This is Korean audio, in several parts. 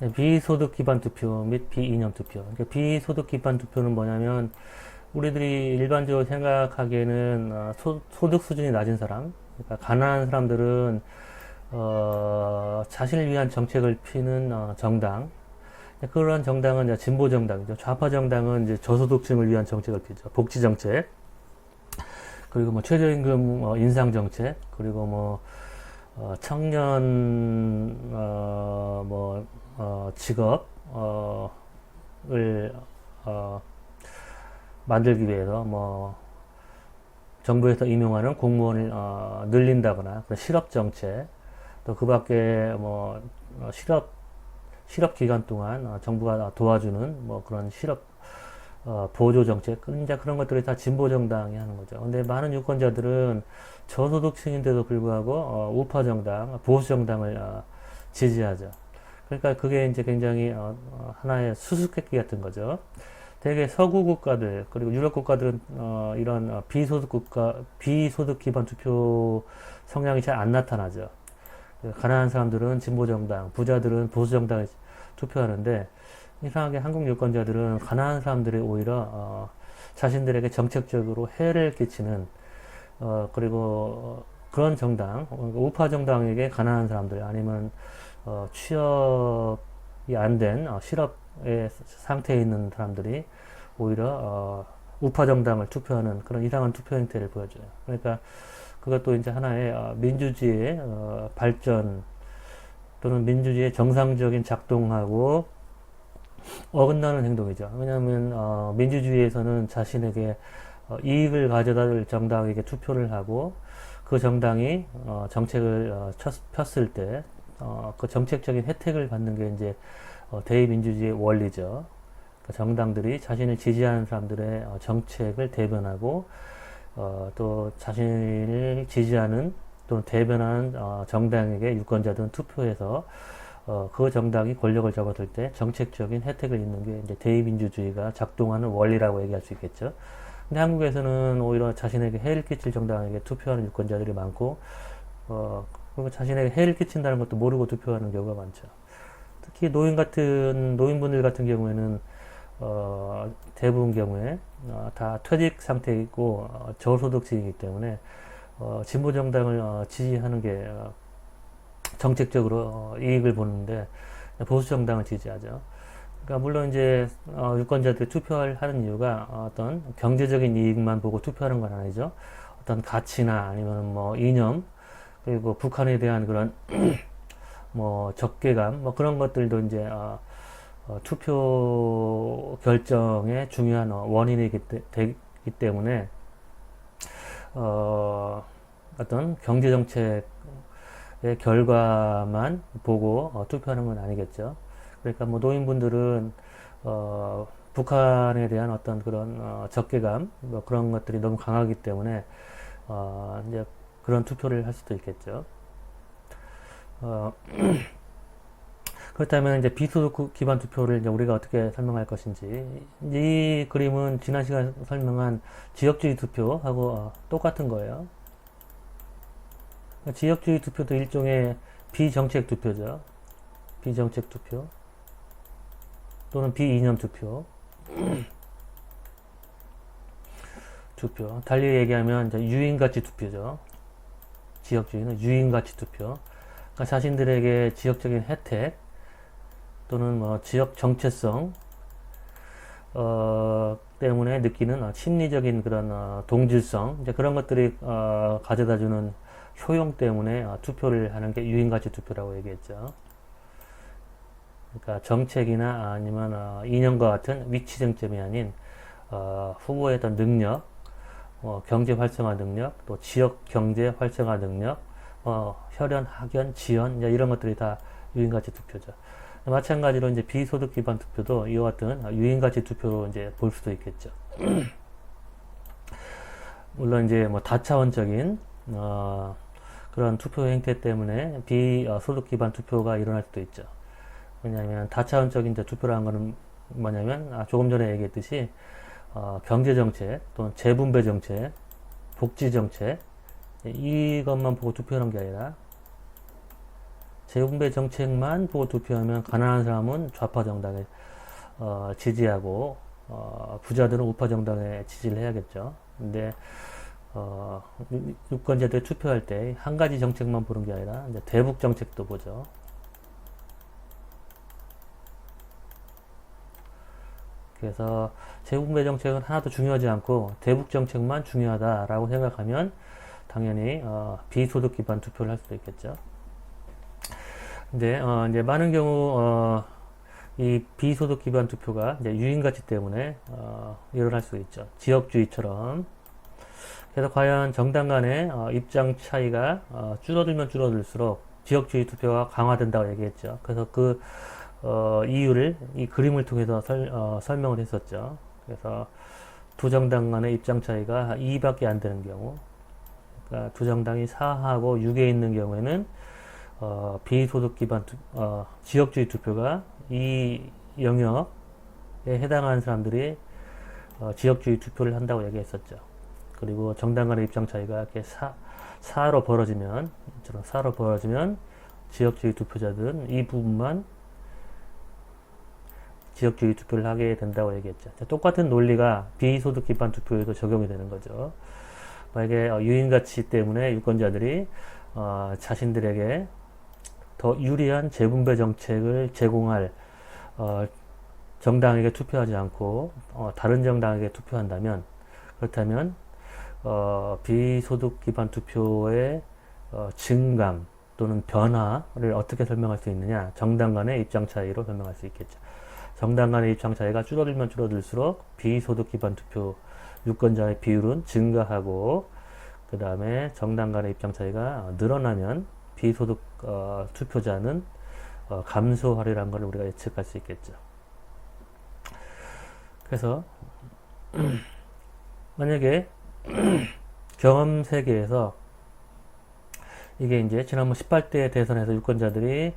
네, 비소득 기반 투표 및 비이념 투표. 그러니까 비소득 기반 투표는 뭐냐면 우리들이 일반적으로 생각하기에는 소득 수준이 낮은 사람, 그러니까 가난한 사람들은 자신을 위한 정책을 피는 정당. 그런 정당은 이제 진보 정당이죠. 좌파 정당은 이제 저소득층을 위한 정책을 피죠. 복지 정책, 그리고 뭐 최저임금 인상 정책, 그리고 뭐 청년 직업을 어, 만들기 위해서 뭐 정부에서 임용하는 공무원을 늘린다거나 그런 실업 정책, 또 그밖에 뭐 실업 기간 동안 정부가 도와주는 뭐 그런 실업 보조 정책, 이제 그런 것들이 다 진보 정당이 하는 거죠. 근데 많은 유권자들은 저소득층인데도 불구하고 우파 정당, 보수 정당을 지지하죠. 그러니까 그게 이제 굉장히 하나의 수수께끼 같은 거죠. 대개 서구 국가들 그리고 유럽 국가들은 이런 비소득 기반 투표 성향이 잘 안 나타나죠. 가난한 사람들은 진보 정당, 부자들은 보수 정당에 투표하는데 이상하게 한국 유권자들은 가난한 사람들이 오히려 자신들에게 정책적으로 해를 끼치는 그리고 그런 정당, 우파 정당에게 가난한 사람들 아니면 취업이 안 된 실업의 상태에 있는 사람들이 오히려 우파 정당을 투표하는 그런 이상한 투표 행태를 보여줘요. 그러니까 그것도 이제 하나의 민주주의의 발전 또는 민주주의의 정상적인 작동하고 어긋나는 행동이죠. 왜냐하면 민주주의에서는 자신에게 이익을 가져다 줄 정당에게 투표를 하고 그 정당이 정책을 폈을 때 그 정책적인 혜택을 받는 게 이제 대의민주주의의 원리죠. 그러니까 정당들이 자신을 지지하는 사람들의 정책을 대변하고 또 자신을 지지하는 또는 대변하는 정당에게 유권자들은 투표해서 그 정당이 권력을 잡았을 때 정책적인 혜택을 입는 게 이제 대의민주주의가 작동하는 원리라고 얘기할 수 있겠죠. 근데 한국에서는 오히려 자신에게 해를 끼칠 정당에게 투표하는 유권자들이 많고, 그리고 자신에게 해를 끼친다는 것도 모르고 투표하는 경우가 많죠. 특히 노인분들 같은 경우에는, 대부분 경우에, 다 퇴직 상태이고, 저소득층이기 때문에, 진보 정당을 지지하는 게 정책적으로 이익을 보는데 보수 정당을 지지하죠. 그러니까 물론 이제 유권자들이 투표를 하는 이유가 어떤 경제적인 이익만 보고 투표하는 건 아니죠. 어떤 가치나 아니면 뭐 이념 그리고 북한에 대한 그런 뭐 적개감 뭐 그런 것들도 이제 투표 결정의 중요한 원인이기 때문에 어떤 경제 정책 결과만 보고 투표하는 건 아니겠죠. 그러니까 뭐 노인분들은 북한에 대한 어떤 그런 적개감 뭐 그런 것들이 너무 강하기 때문에 이제 그런 투표를 할 수도 있겠죠. 어, 그렇다면 이제 비소득 기반 투표를 이제 우리가 어떻게 설명할 것인지 이 그림은 지난 시간에 설명한 지역주의 투표하고 똑같은 거예요. 지역주의 투표도 일종의 비정책 투표죠. 비정책 투표 또는 비이념 투표. 달리 얘기하면 이제 유인가치 투표죠. 지역주의는 유인가치 투표. 그러니까 자신들에게 지역적인 혜택 또는 뭐 지역 정체성 때문에 느끼는 심리적인 그런 동질성 이제 그런 것들이 가져다주는 효용 때문에 투표를 하는 게 유인가치 투표라고 얘기했죠. 그러니까 정책이나 아니면 이념과 같은 위치 쟁점이 아닌 후보의 어떤 능력, 경제 활성화 능력, 또 지역 경제 활성화 능력, 혈연, 학연, 지연 이런 것들이 다 유인가치 투표죠. 마찬가지로 이제 비소득 기반 투표도 이와 같은 유인가치 투표로 이제 볼 수도 있겠죠. 물론 이제 뭐 다차원적인 그런 투표 행태 때문에 비소득 기반 투표가 일어날 수도 있죠. 왜냐하면 다차원적인 이제 투표라는 것은 뭐냐면 조금 전에 얘기했듯이 경제 정책 또는 재분배 정책, 복지 정책 이것만 보고 투표하는 게 아니라 재분배 정책만 보고 투표하면 가난한 사람은 좌파 정당에 지지하고 부자들은 우파 정당에 지지를 해야겠죠. 근데 유권자들 투표할 때 한 가지 정책만 보는 게 아니라 이제 대북 정책도 보죠. 그래서 재분배 정책은 하나도 중요하지 않고 대북 정책만 중요하다라고 생각하면 당연히 비소득 기반 투표를 할 수도 있겠죠. 근데 이제 많은 경우 이 비소득 기반 투표가 이제 유인 가치 때문에 일어날 수 있죠. 지역주의처럼. 그래서 과연 정당 간의 입장 차이가 줄어들면 줄어들수록 지역주의 투표가 강화된다고 얘기했죠. 그래서 그 이유를 이 그림을 통해서 설명을 했었죠. 그래서 두 정당 간의 입장 차이가 2밖에 안 되는 경우, 그러니까 두 정당이 4하고 6에 있는 경우에는 비소득 기반 지역주의 투표가 이 영역에 해당하는 사람들이 지역주의 투표를 한다고 얘기했었죠. 그리고 정당 간의 입장 차이가 이렇게 4로 벌어지면, 지역주의 투표자들은 이 부분만 지역주의 투표를 하게 된다고 얘기했죠. 똑같은 논리가 비소득 기반 투표에도 적용이 되는 거죠. 만약에 유인가치 때문에 유권자들이 자신들에게 더 유리한 재분배 정책을 제공할 정당에게 투표하지 않고 다른 정당에게 투표한다면, 그렇다면 비소득 기반 투표의 증감 또는 변화를 어떻게 설명할 수 있느냐? 정당 간의 입장 차이로 설명할 수 있겠죠. 정당 간의 입장 차이가 줄어들면 줄어들수록 비소득 기반 투표 유권자의 비율은 증가하고, 그 다음에 정당 간의 입장 차이가 늘어나면 비소득 투표자는 감소하리라는 걸 우리가 예측할 수 있겠죠. 그래서 만약에 경험 세계에서 이게 이제 지난번 18대 대선에서 유권자들이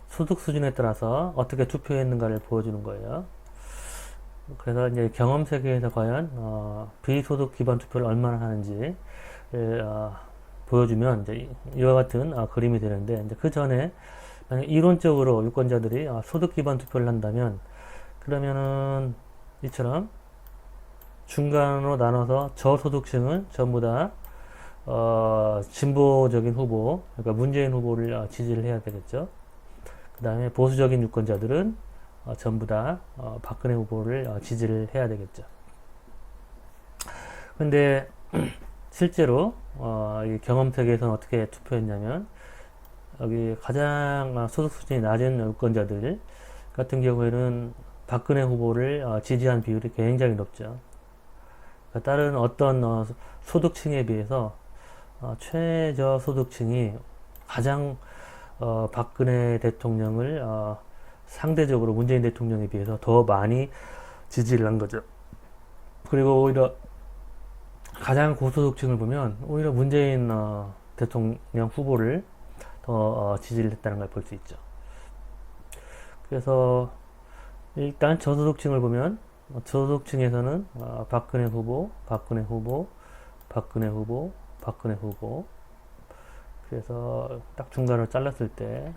소득 수준에 따라서 어떻게 투표했는가를 보여주는 거예요. 그래서 이제 경험 세계에서 과연 비소득 기반 투표를 얼마나 하는지 보여주면 이제 이와 같은 그림이 되는데, 이제 그 전에 만약 이론적으로 유권자들이 소득 기반 투표를 한다면, 그러면은 이처럼 중간으로 나눠서 저소득층은 전부 다 진보적인 후보, 그러니까 문재인 후보를 지지를 해야 되겠죠. 그 다음에 보수적인 유권자들은 전부 다 박근혜 후보를 지지를 해야 되겠죠. 근데 실제로 이 경험 세계에서는 어떻게 투표했냐면, 여기 가장 소득 수준이 낮은 유권자들 같은 경우에는 박근혜 후보를 지지한 비율이 굉장히 높죠. 그러니까 다른 어떤 소득층에 비해서 최저 소득층이 가장 박근혜 대통령을 상대적으로 문재인 대통령에 비해서 더 많이 지지를 한 거죠. 그리고 오히려 가장 고소득층을 보면 오히려 문재인 대통령 후보를 더 지지를 했다는 걸 볼 수 있죠. 그래서 일단 저소득층을 보면 저소득층에서는 박근혜 후보, 박근혜 후보, 박근혜 후보, 박근혜 후보. 그래서 딱 중간을 잘랐을 때,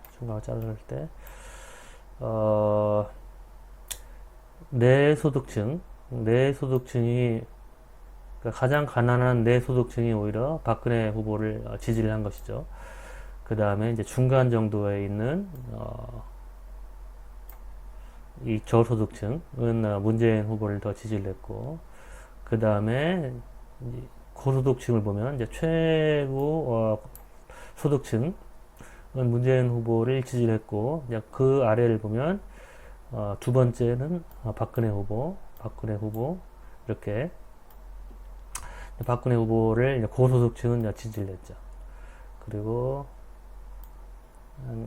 내소득층이, 그러니까 가장 가난한 내소득층이 오히려 박근혜 후보를 지지를 한 것이죠. 그 다음에 이제 중간 정도에 있는 이 저소득층은 문재인 후보를 더 지지를 했고, 그 다음에 고소득층을 보면 이제 최고 소득층은 문재인 후보를 지지를 했고, 이제 그 아래를 보면 두 번째는 박근혜 후보 이렇게 박근혜 후보를 고소득층은 지지를 했죠. 그리고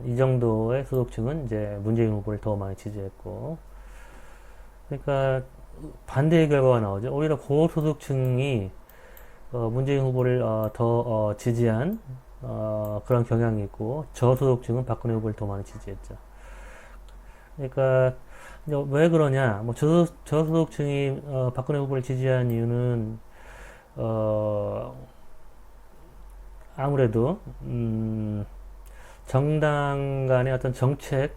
이 정도의 소득층은 이제 문재인 후보를 더 많이 지지했고, 그러니까 반대의 결과가 나오죠. 오히려 고소득층이 문재인 후보를 더 지지한 그런 경향이 있고, 저소득층은 박근혜 후보를 더 많이 지지했죠. 그러니까 왜 그러냐? 뭐 저소득층이 박근혜 후보를 지지한 이유는 아무래도 정당 간의 어떤 정책에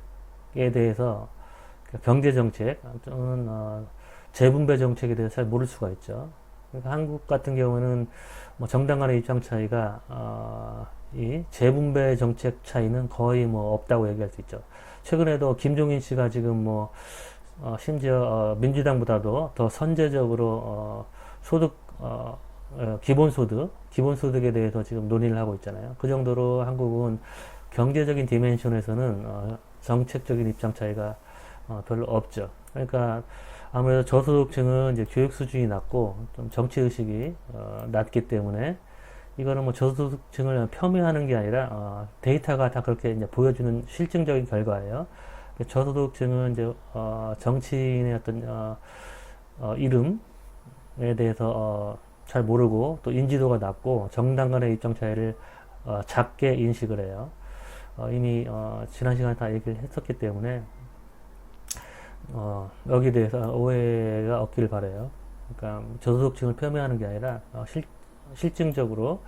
대해서 경제 정책 또는 재분배 정책에 대해서 잘 모를 수가 있죠. 그러니까 한국 같은 경우는 뭐 정당 간의 입장 차이가 이 재분배 정책 차이는 거의 뭐 없다고 얘기할 수 있죠. 최근에도 김종인 씨가 지금 뭐 심지어 민주당보다도 더 선제적으로 소득 기본소득에 대해서 지금 논의를 하고 있잖아요. 그 정도로 한국은 경제적인 디멘션에서는 정책적인 입장 차이가 별로 없죠. 그러니까 아무래도 저소득층은 이제 교육 수준이 낮고 좀 정치 의식이 낮기 때문에 이거는 뭐 저소득층을 폄훼하는 게 아니라 데이터가 다 그렇게 이제 보여주는 실증적인 결과예요. 저소득층은 이제 정치인의 어떤 이름에 대해서 잘 모르고 또 인지도가 낮고 정당 간의 입장 차이를 작게 인식을 해요. 이미 지난 시간에 다 얘기를 했었기 때문에 여기에 대해서 오해가 없기를 바라요. 그러니까 저소득층을 폄훼하는 게 아니라 실증적으로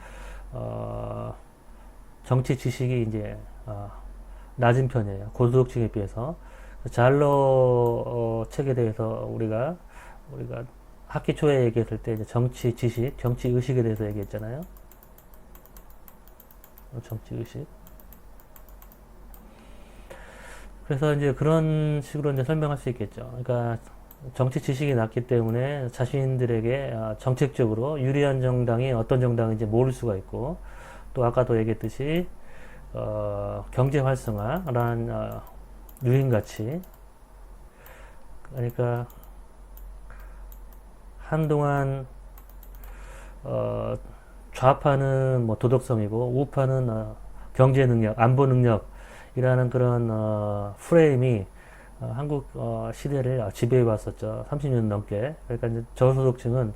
정치 지식이 이제 낮은 편이에요. 고소득층에 비해서. 잘로 책에 대해서 우리가 학기 초에 얘기했을 때 이제 정치 지식, 정치 의식에 대해서 얘기했잖아요. 정치 의식. 그래서 이제 그런 식으로 이제 설명할 수 있겠죠. 그러니까 정치 지식이 낮기 때문에 자신들에게 정책적으로 유리한 정당이 어떤 정당인지 모를 수가 있고, 또 아까도 얘기했듯이 경제 활성화라는 유행가치, 그러니까 한동안 좌파는 뭐 도덕성이고 우파는 경제 능력, 안보 능력이라는 그런 프레임이 한국 시대를 지배해 왔었죠. 30년 넘게. 그러니까 이제 저소득층은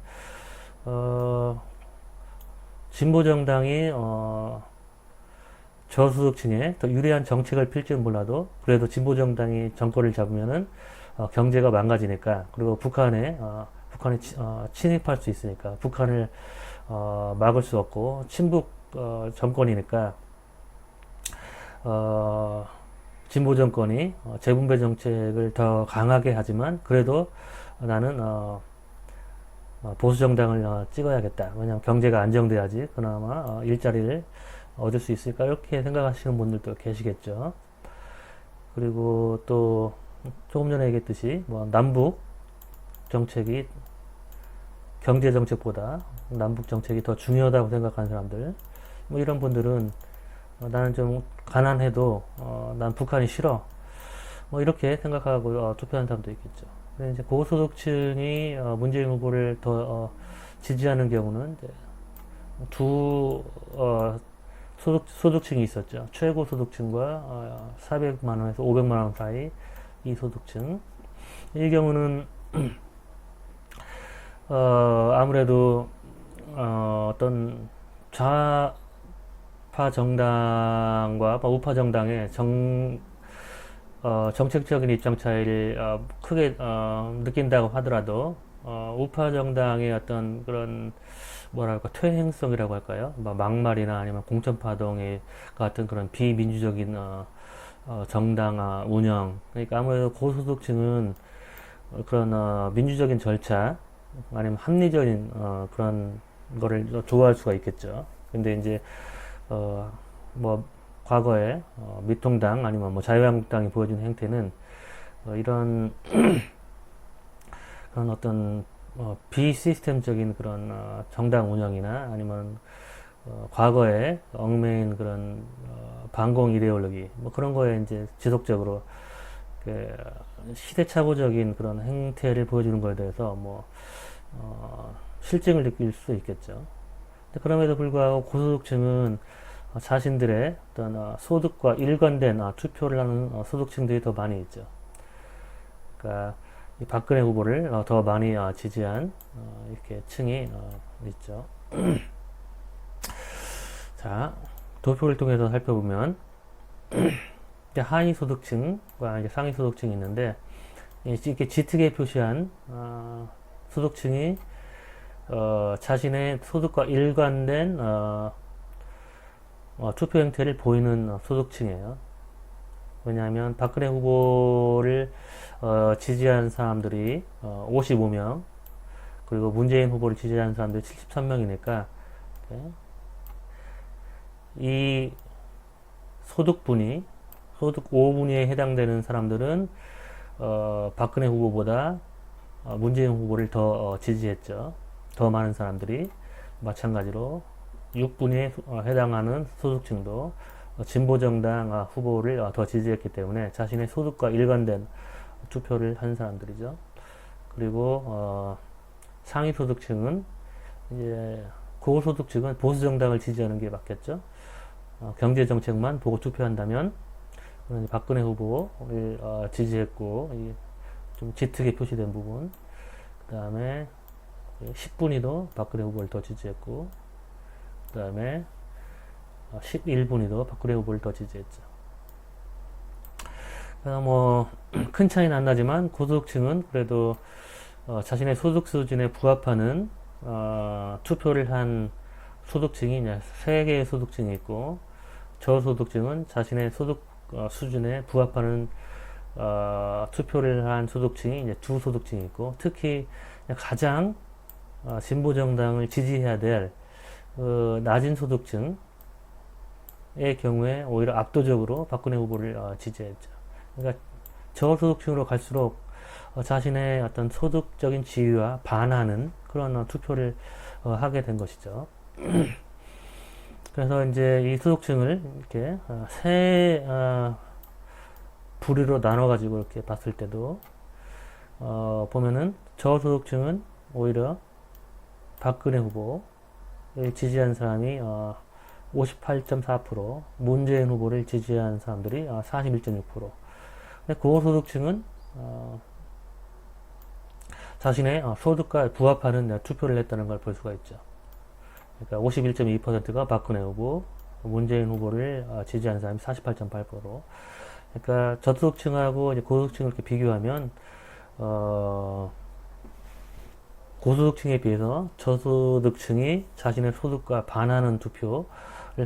진보 정당이 저소득층에 더 유리한 정책을 펼지는 몰라도 그래도 진보 정당이 정권을 잡으면은 경제가 망가지니까, 그리고 북한이 침입할 수 있으니까, 북한을 막을 수 없고 친북 정권이니까 진보 정권이 재분배 정책을 더 강하게 하지만 그래도 나는 보수 정당을 찍어야겠다. 왜냐하면 경제가 안정돼야지 그나마 일자리를 얻을 수 있을까, 이렇게 생각하시는 분들도 계시겠죠. 그리고 또 조금 전에 얘기했듯이 뭐 남북 정책이 경제 정책보다 남북 정책이 더 중요하다고 생각하는 사람들, 뭐 이런 분들은 나는 좀 가난해도 난 북한이 싫어, 뭐 이렇게 생각하고 투표하는 사람도 있겠죠. 근데 이제 고소득층이 문재인 후보를 더 지지하는 경우는 이제 두 소득층이 있었죠. 최고 소득층과 400만 원에서 500만 원 사이 이 소득층. 이 경우는 아무래도 어떤 좌파 정당과 우파 정당의 정책적인 입장 차이를 크게 느낀다고 하더라도 우파 정당의 어떤 그런 뭐랄까 퇴행성이라고 할까요? 막말이나 아니면 공천파동의 같은 그런 비민주적인 정당 운영. 그러니까 아무래도 고소득층은 그런 민주적인 절차 아니면 합리적인 그런 거를 좋아할 수가 있겠죠. 근데 이제 뭐 과거에 미통당 아니면 뭐 자유한국당이 보여준 행태는 이런 그런 어떤 비시스템적인 그런 정당 운영이나 아니면 과거에 얽매인 그런 반공 이데올로기 뭐 그런 거에 이제 지속적으로 그 시대착오적인 그런 행태를 보여주는 거에 대해서 뭐 실증을 느낄 수 있겠죠. 그럼에도 불구하고 고소득층은 자신들의 어떤 소득과 일관된 투표를 하는 소득층들이 더 많이 있죠. 그러니까 이 박근혜 후보를 더 많이 지지한 이렇게 층이 있죠. 자, 도표를 통해서 살펴보면 이제 하위 소득층과 이제 상위 소득층이 있는데, 이렇게 짙게 표시한 소득층이 자신의 소득과 일관된 투표 행태를 보이는 소득층이에요. 왜냐하면 박근혜 후보를 지지한 사람들이 55명, 그리고 문재인 후보를 지지한 사람들이 73명이니까 이 소득분위, 소득 5분위에 해당되는 사람들은 박근혜 후보보다 문재인 후보를 더 지지했죠. 더 많은 사람들이. 마찬가지로 6분위에 해당하는 소득층도 진보정당 후보를 더 지지했기 때문에 자신의 소득과 일관된 투표를 한 사람들이죠. 그리고 상위 소득층은 이제 고소득층은 보수정당을 지지하는 게 맞겠죠. 경제 정책만 보고 투표한다면 박근혜 후보를 지지했고, 좀 짙게 표시된 부분. 그 다음에 10분위도 박근혜 후보를 더 지지했고, 그 다음에 11분위도 박근혜 후보를 더 지지했죠. 큰 차이는 안 나지만 고소득층은 그래도 자신의 소득 수준에 부합하는 투표를 한 소득층이 3개의 소득층이 있고, 저소득층은 자신의 소득 수준에 부합하는 투표를 한 소득층이 이제 2소득층이 있고, 특히 가장 진보정당을 지지해야 될 낮은 소득층의 경우에 오히려 압도적으로 박근혜 후보를 지지했죠. 그러니까 저소득층으로 갈수록 자신의 어떤 소득적인 지위와 반하는 그런 투표를 하게 된 것이죠. 그래서 이제 이 소득층을 이렇게 세 부류로 나눠 가지고 이렇게 봤을 때도 보면은 저소득층은 오히려 박근혜 후보를 지지한 사람이 58.4%, 문재인 후보를 지지한 사람들이 41.6%. 근데 고소득층은 자신의 소득과 부합하는 투표를 했다는 걸 볼 수가 있죠. 그러니까 51.2%가 박근혜 후보, 문재인 후보를 지지한 사람이 48.8%. 그러니까 저소득층하고 이제 고소득층을 이렇게 비교하면 고소득층에 비해서 저소득층이 자신의 소득과 반하는 투표를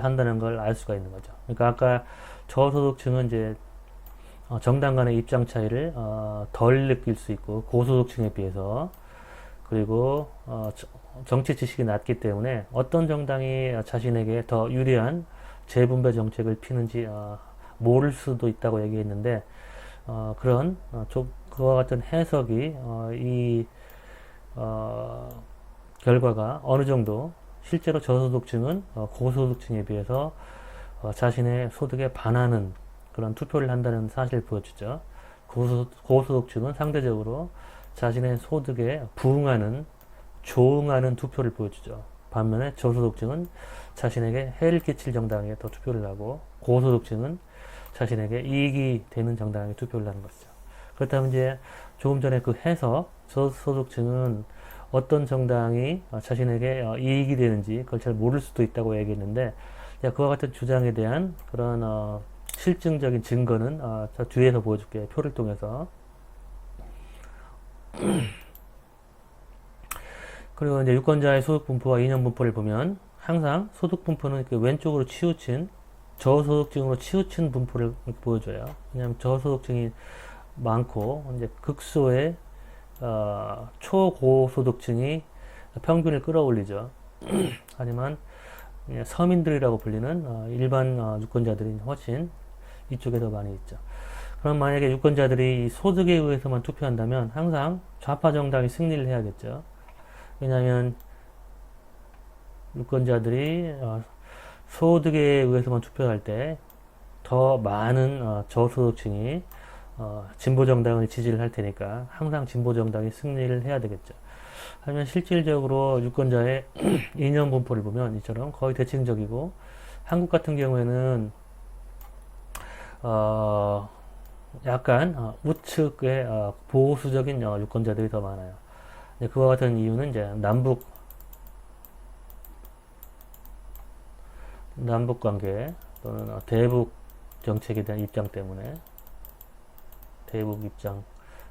한다는 걸 알 수가 있는 거죠. 그러니까 아까 저소득층은 이제 정당 간의 입장 차이를 덜 느낄 수 있고, 고소득층에 비해서, 그리고 정치 지식이 낮기 때문에 어떤 정당이 자신에게 더 유리한 재분배 정책을 피는지 모를 수도 있다고 얘기했는데, 그런 그와 같은 해석이 이 결과가 어느 정도 실제로 저소득층은 고소득층에 비해서 자신의 소득에 반하는 그런 투표를 한다는 사실을 보여주죠. 고소득층은 상대적으로 자신의 소득에 부응하는, 조응하는 투표를 보여주죠. 반면에 저소득층은 자신에게 해를 끼칠 정당에 더 투표를 하고, 고소득층은 자신에게 이익이 되는 정당에 투표를 하는 것이죠. 그렇다면 이제 조금 전에 그 해석, 저소득층은 어떤 정당이 자신에게 이익이 되는지 그걸 잘 모를 수도 있다고 얘기했는데, 그와 같은 주장에 대한 그런 실증적인 증거는 저 뒤에서 보여줄게요. 표를 통해서. 그리고 이제 유권자의 소득 분포와 이념 분포를 보면 항상 소득 분포는 이렇게 왼쪽으로 치우친, 저소득층으로 치우친 분포를 보여줘요. 왜냐하면 저소득층이 많고 이제 극소의 초고소득층이 평균을 끌어올리죠. 하지만 서민들이라고 불리는 일반 유권자들이 훨씬 이쪽에 더 많이 있죠. 그럼 만약에 유권자들이 소득에 의해서만 투표한다면 항상 좌파 정당이 승리를 해야겠죠. 왜냐하면 유권자들이 소득에 의해서만 투표할 때 더 많은 저소득층이 진보정당을 지지를 할 테니까 항상 진보정당이 승리를 해야 되겠죠. 하지만 실질적으로 유권자의 이념 분포를 보면 이처럼 거의 대칭적이고, 한국 같은 경우에는 약간 우측의 보수적인 유권자들이 더 많아요. 그와 같은 이유는 이제 남북 관계 또는 대북 정책에 대한 입장 때문에, 대북 입장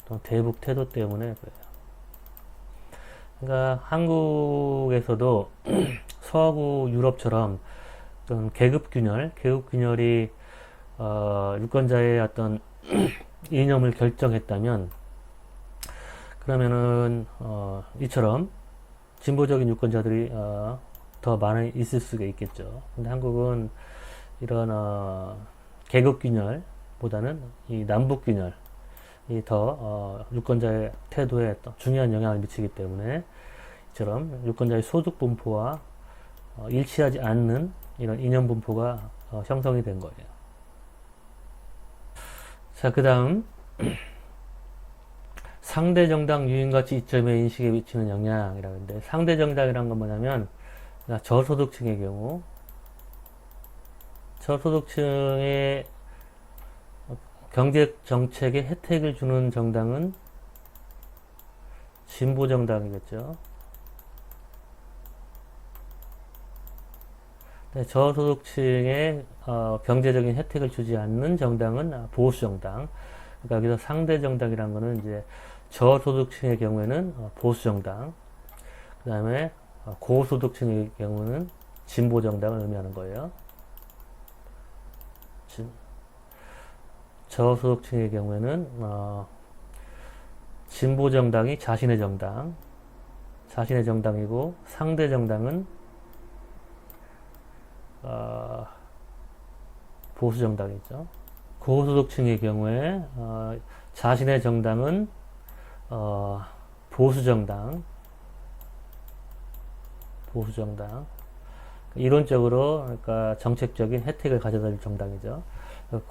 또는 대북 태도 때문에 그래요. 그러니까 한국에서도 서구 유럽처럼 어떤 계급 균열이 유권자의 어떤 이념을 결정했다면, 그러면은 이처럼 진보적인 유권자들이 더 많이 있을 수가 있겠죠. 근데 한국은 이런 계급 균열보다는 이 남북 균열이 더 유권자의 태도에 또 중요한 영향을 미치기 때문에 이처럼 유권자의 소득 분포와 일치하지 않는 이런 이념 분포가 형성이 된 거예요. 자, 그 다음 상대 정당 유인가치 이점의 인식에 미치는 영향이라고 하는데, 상대 정당이란 건 뭐냐면 저소득층의 경우, 저소득층의 경제 정책에 혜택을 주는 정당은 진보 정당이겠죠. 저소득층에 경제적인 혜택을 주지 않는 정당은 보수 정당. 그러니까 여기서 상대 정당이란 거는 이제 저소득층의 경우에는 보수 정당, 그 다음에 고소득층의 경우는 진보 정당을 의미하는 거예요. 저소득층의 경우에는 진보 정당이 자신의 정당이고, 상대 정당은 보수 정당이죠. 고소득층의 경우에 자신의 정당은 보수 정당. 이론적으로 그러니까 정책적인 혜택을 가져다 줄 정당이죠.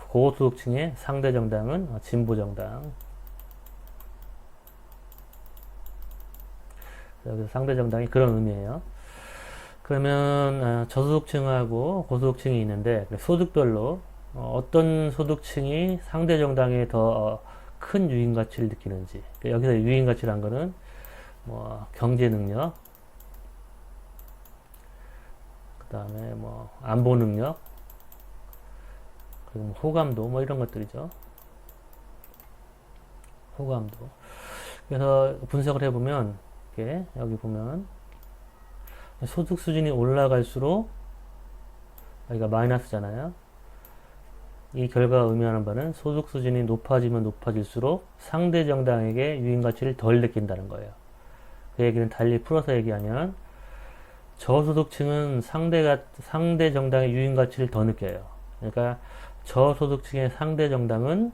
고소득층의 상대 정당은 진보 정당. 여기서 상대 정당이 그런 의미예요. 그러면 저소득층하고 고소득층이 있는데, 소득별로 어떤 소득층이 상대 정당에 더 큰 유인 가치를 느끼는지. 여기서 유인 가치란 거는 뭐 경제 능력, 그 다음에 뭐 안보 능력, 그리고 뭐 호감도, 뭐 이런 것들이죠. 호감도. 그래서 분석을 해보면, 이렇게 여기 보면 소득 수준이 올라갈수록, 여기가 마이너스잖아요. 이 결과가 의미하는 바는 소득 수준이 높아지면 높아질수록 상대 정당에게 유인 가치를 덜 느낀다는 거예요. 그 얘기는 달리 풀어서 얘기하면, 저소득층은 상대 정당의 유인 가치를 더 느껴요. 그러니까 저소득층의 상대 정당은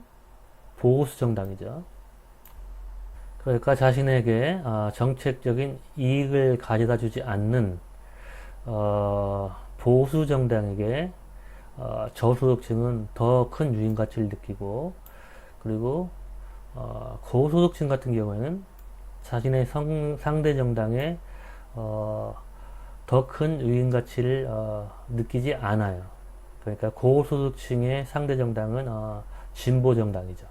보수 정당이죠. 그러니까 자신에게 정책적인 이익을 가져다 주지 않는 보수 정당에게 저소득층은 더 큰 유인 가치를 느끼고, 그리고 고소득층 같은 경우에는 자신의 상대 정당에 더 큰 유인 가치를 느끼지 않아요. 그러니까 고소득층의 상대 정당은 진보 정당이죠.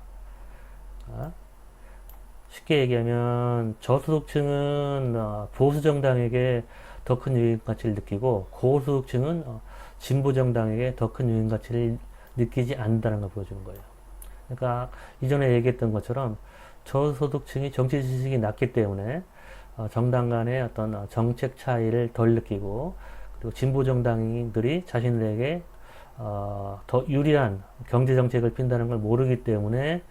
쉽게 얘기하면 저소득층은 보수 정당에게 더 큰 유인 가치를 느끼고, 고소득층은 진보 정당에게 더 큰 유인 가치를 느끼지 않는다는 걸 보여주는 거예요. 그러니까 이전에 얘기했던 것처럼 저소득층이 정치 지식이 낮기 때문에 정당 간의 어떤 정책 차이를 덜 느끼고, 그리고 진보 정당들이 자신들에게 더 유리한 경제 정책을 핀다는 걸 모르기 때문에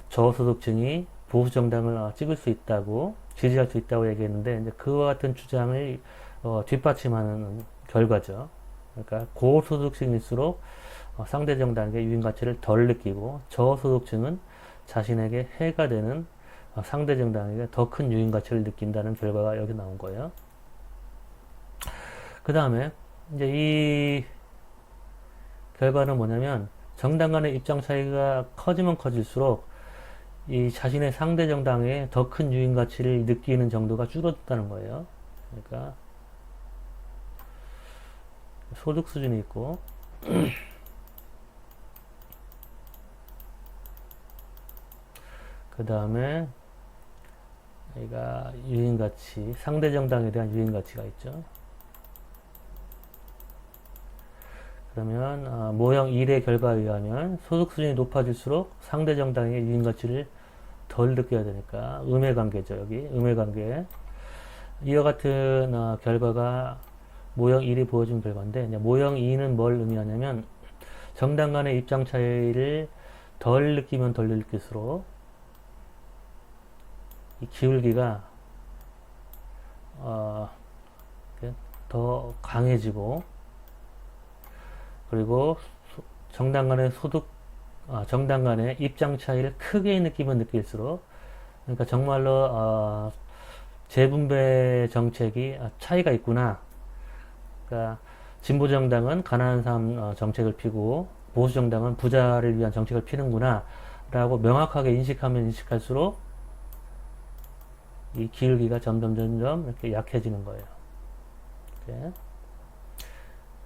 저소득층이 보수 정당을 찍을 수 있다고, 지지할 수 있다고 얘기했는데, 이제 그와 같은 주장을 뒷받침하는 결과죠. 그러니까 고소득층일수록 상대 정당에게 유인 가치를 덜 느끼고, 저소득층은 자신에게 해가 되는 상대 정당에게 더 큰 유인 가치를 느낀다는 결과가 여기 나온 거예요. 그 다음에 이제 이 결과는 뭐냐면, 정당 간의 입장 차이가 커지면 커질수록 이 자신의 상대 정당에 더 큰 유인 가치를 느끼는 정도가 줄어든다는 거예요. 그러니까 소득 수준이 있고, 그 다음에 여기가 유인 가치, 상대 정당에 대한 유인 가치가 있죠. 그러면 모형 1의 결과에 의하면 소득 수준이 높아질수록 상대 정당의 유인 가치를 덜 느껴야 되니까, 음의 관계죠. 여기 음의 관계. 이와 같은 결과가 모형 1이 보여준 결과인데, 모형 2는 뭘 의미하냐면 정당 간의 입장 차이를 덜 느끼면 덜 느낄수록 이 기울기가 더 강해지고, 그리고 정당 간의 정당 간의 입장 차이를 크게 느끼면 느낄수록, 그러니까 정말로 재분배 정책이 차이가 있구나. 그러니까 진보 정당은 가난한 사람 정책을 피고 보수 정당은 부자를 위한 정책을 피는구나 라고 명확하게 인식하면 인식할수록 이 기울기가 점점 이렇게 약해지는 거예요. 이렇게.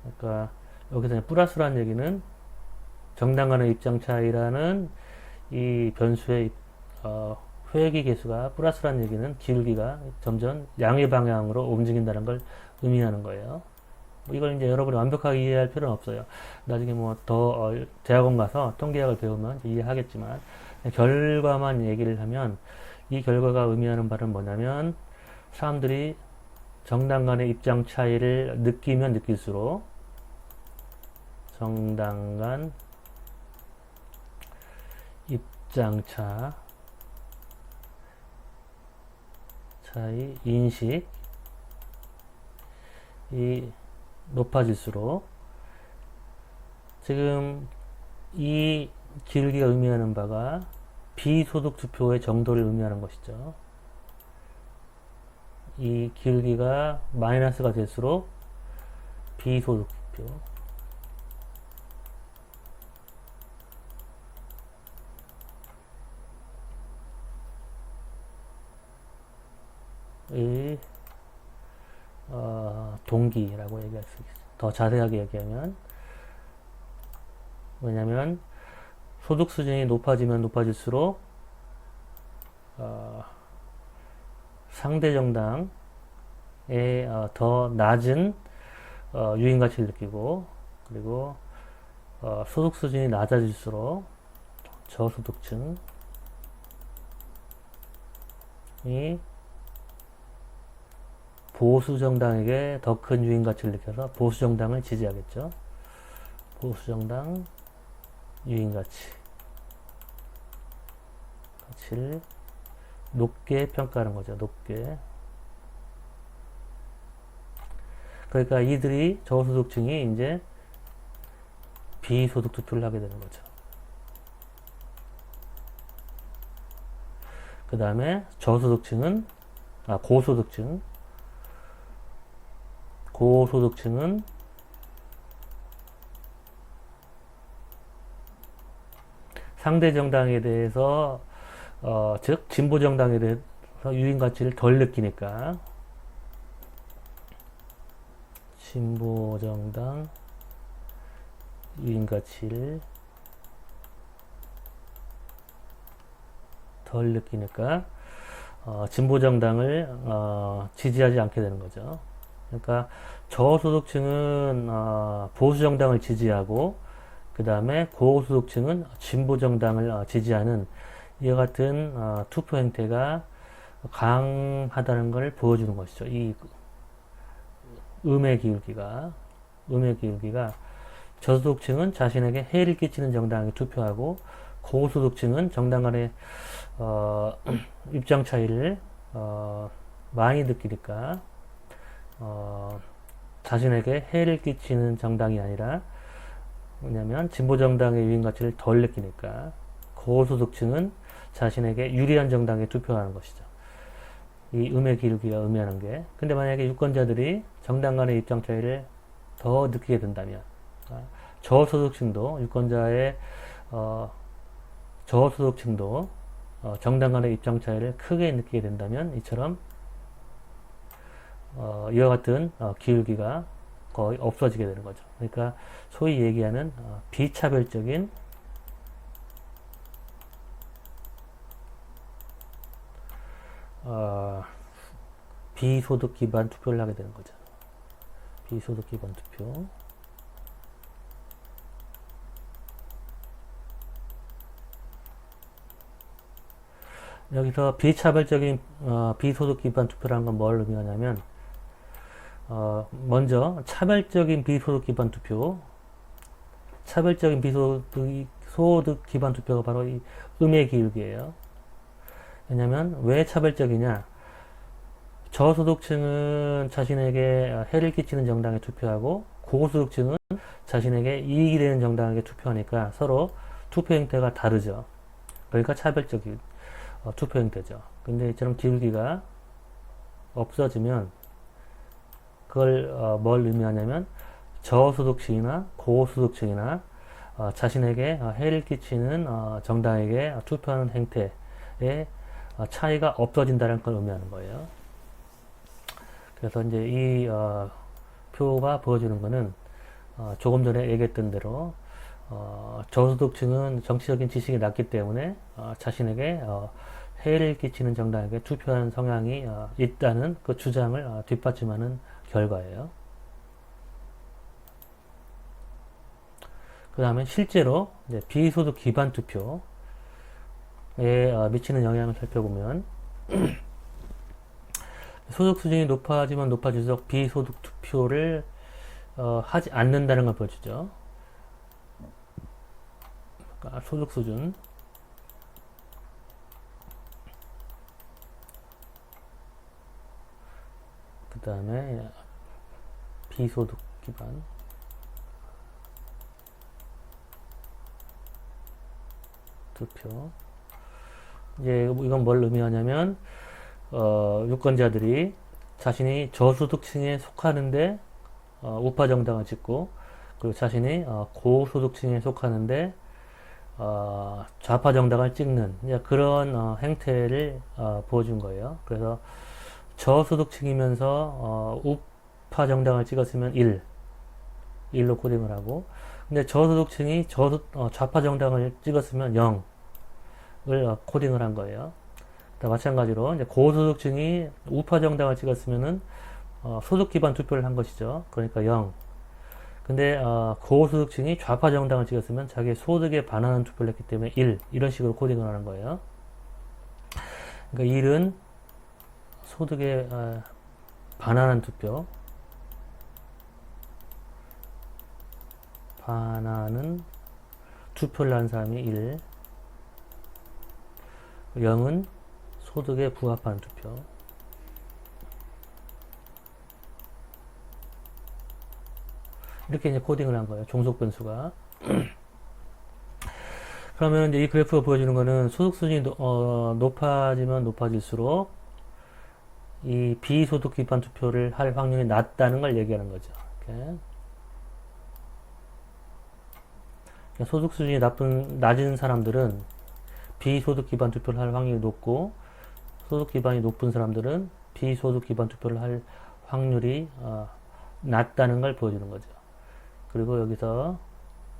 그러니까 여기서 플러스라는 얘기는 정당 간의 입장 차이라는 이 변수의 회귀 계수가 플러스라는 얘기는 기울기가 점점 양의 방향으로 움직인다는 걸 의미하는 거예요. 이걸 이제 여러분이 완벽하게 이해할 필요는 없어요. 나중에 뭐 더 대학원 가서 통계학을 배우면 이해하겠지만, 결과만 얘기를 하면 이 결과가 의미하는 바는 뭐냐면 사람들이 정당 간의 입장 차이를 느끼면 느낄수록 정당 간 입장차 차이 인식이 높아질수록, 지금 이 기울기가 의미하는 바가 비소득 투표의 정도를 의미하는 것이죠. 이 기울기가 마이너스가 될수록 비소득 투표, 의 동기라고 얘기할 수 있어요. 더 자세하게 얘기하면, 왜냐면 소득 수준이 높아지면 높아질수록 상대 정당에 더 낮은 유인 가치를 느끼고, 그리고 소득 수준이 낮아질수록 저소득층이 보수 정당에게 더 큰 유인 가치를 느껴서 보수 정당을 지지하겠죠. 보수 정당 유인 가치를 높게 평가하는 거죠. 높게. 그러니까 이들이 저소득층이 이제 비소득 투표를 하게 되는 거죠. 그 다음에 저소득층은 고소득층은 상대 정당에 대해서 즉 진보 정당에 대해서 유인 가치를 덜 느끼니까 진보 정당 유인 가치를 덜 느끼니까 진보 정당을 지지하지 않게 되는 거죠. 그러니까 저소득층은 보수 정당을 지지하고, 그 다음에 고소득층은 진보 정당을 지지하는 이와 같은 투표 행태가 강하다는 걸 보여주는 것이죠. 이 음의 기울기가 저소득층은 자신에게 해를 끼치는 정당에 투표하고, 고소득층은 정당 간의 입장 차이를 많이 느끼니까 자신에게 해를 끼치는 정당이 아니라, 왜냐면 진보 정당의 유인 가치를 덜 느끼니까 고소득층은 자신에게 유리한 정당에 투표하는 것이죠. 이 음의 기울기가 의미하는 게. 근데 만약에 유권자들이 정당 간의 입장 차이를 더 느끼게 된다면, 저소득층도 유권자의 저소득층도 정당 간의 입장 차이를 크게 느끼게 된다면, 이처럼 이와 같은 기울기가 거의 없어지게 되는 거죠. 그러니까 소위 얘기하는 비차별적인 비소득 기반 투표를 하게 되는 거죠. 비소득 기반 투표. 여기서 비차별적인 비소득 기반 투표라는 건 뭘 의미하냐면, 먼저 차별적인 비소득 기반 투표. 차별적인 비소득 기반 투표가 바로 이 음의 기울기예요. 왜냐면 왜 차별적이냐? 저소득층은 자신에게 해를 끼치는 정당에 투표하고 고소득층은 자신에게 이익이 되는 정당에게 투표하니까 서로 투표 형태가 다르죠. 그러니까 차별적인 투표 형태죠. 근데 이처럼 기울기가 없어지면 그걸 뭘 의미하냐면 저소득층이나 고소득층이나 자신에게 해를 끼치는 정당에게 투표하는 행태에 차이가 없어진다는 걸 의미하는 거예요. 그래서 이제 이 표가 보여주는 거는 조금 전에 얘기했던 대로 저소득층은 정치적인 지식이 낮기 때문에 자신에게 해를 끼치는 정당에게 투표하는 성향이 있다는 그 주장을 뒷받침하는 결과예요. 그 다음에 실제로 이제 비소득 기반 투표에 미치는 영향을 살펴보면 소득 수준이 높아지면 높아질수록 비소득 투표를 하지 않는다는 걸 보여주죠. 그러니까 소득 수준 그 다음에 비소득 기반 투표. 이제 이건 뭘 의미하냐면 유권자들이 자신이 저소득층에 속하는데 우파 정당을 찍고 그리고 자신이 고소득층에 속하는데 좌파 정당을 찍는 그런 행태를 보여준 거예요. 그래서 저소득층이면서 우파 정당을 찍었으면 1로 코딩을 하고 근데 저소득층이 좌파 정당을 찍었으면 0을 코딩을 한 거예요. 마찬가지로 이제 고소득층이 우파 정당을 찍었으면은 소득 기반 투표를 한 것이죠. 그러니까 0. 근데 고소득층이 좌파 정당을 찍었으면 자기 소득에 반하는 투표를 했기 때문에 1. 이런 식으로 코딩을 하는 거예요. 그러니까 1은 소득에 반하는 투표. 반하는 투표를 한 사람이 1. 0은 소득에 부합하는 투표. 이렇게 이제 코딩을 한 거예요. 종속 변수가. 그러면 이제 이 그래프가 보여주는 거는 소득 수준이 높아지면 높아질수록 이 비소득 기반 투표를 할 확률이 낮다는 걸 얘기하는 거죠. 이렇게. 소득 수준이 낮은 사람들은 비소득 기반 투표를 할 확률이 높고 소득 기반이 높은 사람들은 비소득 기반 투표를 할 확률이 낮다는 걸 보여주는 거죠. 그리고 여기서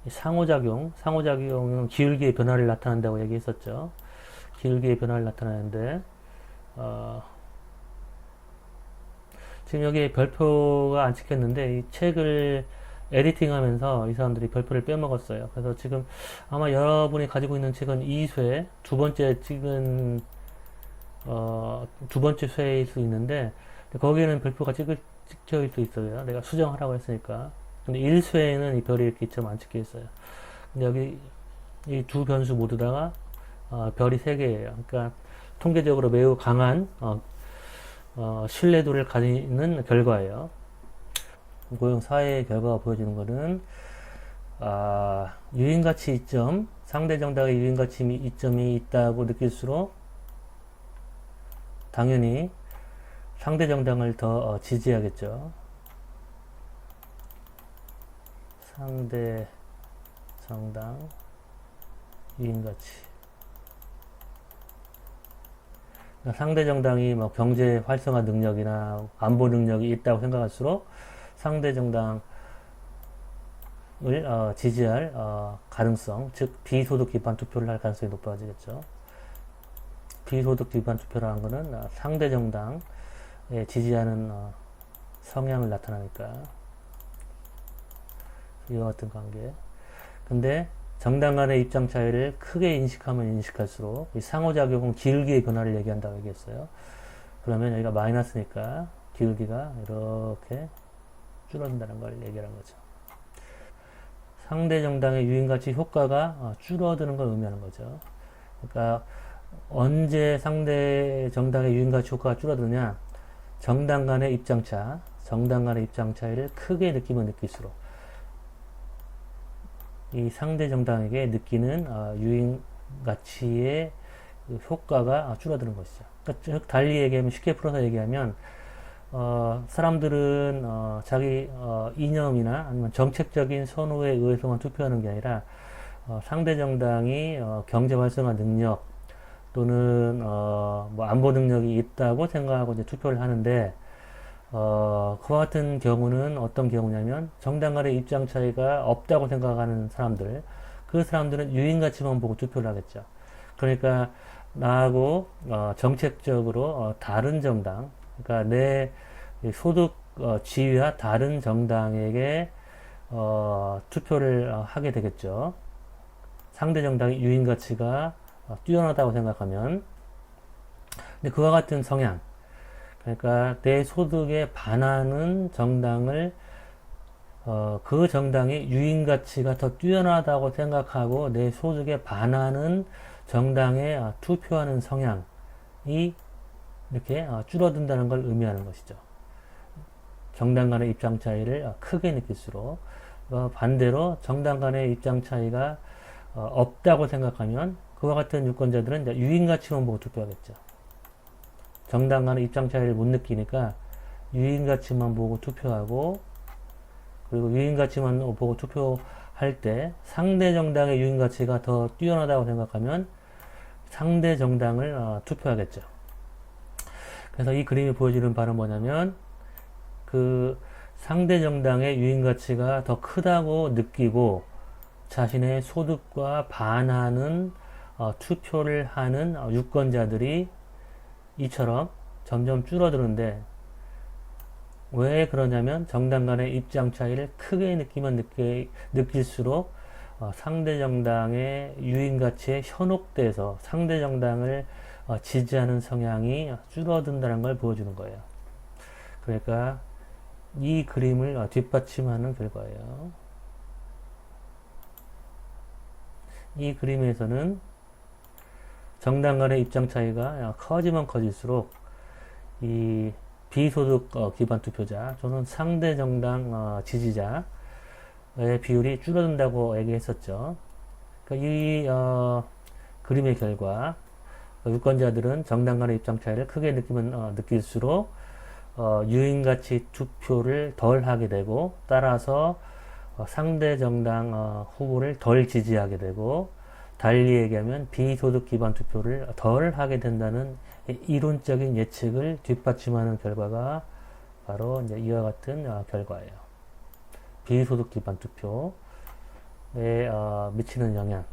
상호작용은 기울기의 변화를 나타낸다고 얘기했었죠. 기울기의 변화를 나타내는데 지금 여기에 별표가 안 찍혔는데 이 책을 에디팅하면서 이 사람들이 별표를 빼먹었어요. 그래서 지금 아마 여러분이 가지고 있는 책은 2쇄 두 번째 찍은 두 번째 쇄일 수 있는데 거기에는 별표가 찍혀 있을 수 있어요. 내가 수정하라고 했으니까. 근데 1쇄에는 이 별이 이렇게 좀 안 찍혀 있어요. 근데 여기 이 두 변수 모두 다가 별이 3개예요. 그러니까 통계적으로 매우 강한 신뢰도를 가지는 결과예요. 고용 사회의 결과가 보여주는 것은 유인가치 이점, 상대 정당의 유인가치 이점이 있다고 느낄수록 당연히 상대 정당을 더 지지하겠죠. 상대 정당 유인가치. 상대 정당이 뭐 경제 활성화 능력이나 안보 능력이 있다고 생각할수록 상대 정당을 지지할 가능성, 즉 비소득 기반 투표를 할 가능성이 높아지겠죠. 비소득 기반 투표라는 것은 상대 정당에 지지하는 성향을 나타나니까 이와 같은 관계. 근데 정당 간의 입장 차이를 크게 인식하면 인식할수록 이 상호작용은 기울기의 변화를 얘기한다고 얘기했어요. 그러면 여기가 마이너스니까 기울기가 이렇게 줄어든다는 걸 얘기하는 거죠. 상대 정당의 유인가치 효과가 줄어드는 걸 의미하는 거죠. 그러니까 언제 상대 정당의 유인가치 효과가 줄어드느냐? 정당 간의 입장차, 정당 간의 입장 차이를 크게 느끼면 느낄수록 이 상대 정당에게 느끼는 유인 가치의 효과가 줄어드는 것이죠. 그러니까 즉 달리 얘기하면, 쉽게 풀어서 얘기하면 사람들은 자기 이념이나 아니면 정책적인 선호에 의해서만 투표하는 게 아니라 상대 정당이 경제 활성화 능력 또는 뭐 안보 능력이 있다고 생각하고 이제 투표를 하는데, 그와 같은 경우는 어떤 경우냐면 정당 간의 입장 차이가 없다고 생각하는 사람들, 그 사람들은 유인 가치만 보고 투표를 하겠죠. 그러니까 나하고 정책적으로 다른 정당, 그러니까 내 소득 지위와 다른 정당에게 투표를 하게 되겠죠. 상대 정당의 유인 가치가 뛰어나다고 생각하면. 근데 그와 같은 성향, 그러니까 내 소득에 반하는 정당을 그 정당의 유인 가치가 더 뛰어나다고 생각하고 내 소득에 반하는 정당에 투표하는 성향이 이렇게 줄어든다는 걸 의미하는 것이죠. 정당 간의 입장 차이를 크게 느낄수록, 반대로 정당 간의 입장 차이가 없다고 생각하면 그와 같은 유권자들은 이제 유인 가치만 보고 투표하겠죠. 정당 간의 입장 차이를 못 느끼니까 유인 가치만 보고 투표하고, 그리고 유인 가치만 보고 투표할 때 상대 정당의 유인 가치가 더 뛰어나다고 생각하면 상대 정당을 투표하겠죠. 그래서 이 그림이 보여주는 바는 뭐냐면, 그 상대 정당의 유인 가치가 더 크다고 느끼고 자신의 소득과 반하는 투표를 하는 유권자들이 이처럼 점점 줄어드는데, 왜 그러냐면 정당 간의 입장 차이를 크게 느끼면 느낄수록 상대 정당의 유인 가치에 현혹돼서 상대 정당을 지지하는 성향이 줄어든다는 걸 보여주는 거예요. 그러니까 이 그림을 뒷받침하는 결과예요. 이 그림에서는 정당 간의 입장 차이가 커지면 커질수록 이 비소득 기반 투표자, 저는 상대 정당 지지자의 비율이 줄어든다고 얘기했었죠. 그러니까 이 그림의 결과, 유권자들은 정당 간의 입장 차이를 크게 느낄수록 유인가치 투표를 덜 하게 되고, 따라서 상대 정당 후보를 덜 지지하게 되고, 달리 얘기하면 비소득 기반 투표를 덜 하게 된다는 이론적인 예측을 뒷받침하는 결과가 바로 이제 이와 같은 결과예요. 비소득 기반 투표에 미치는 영향.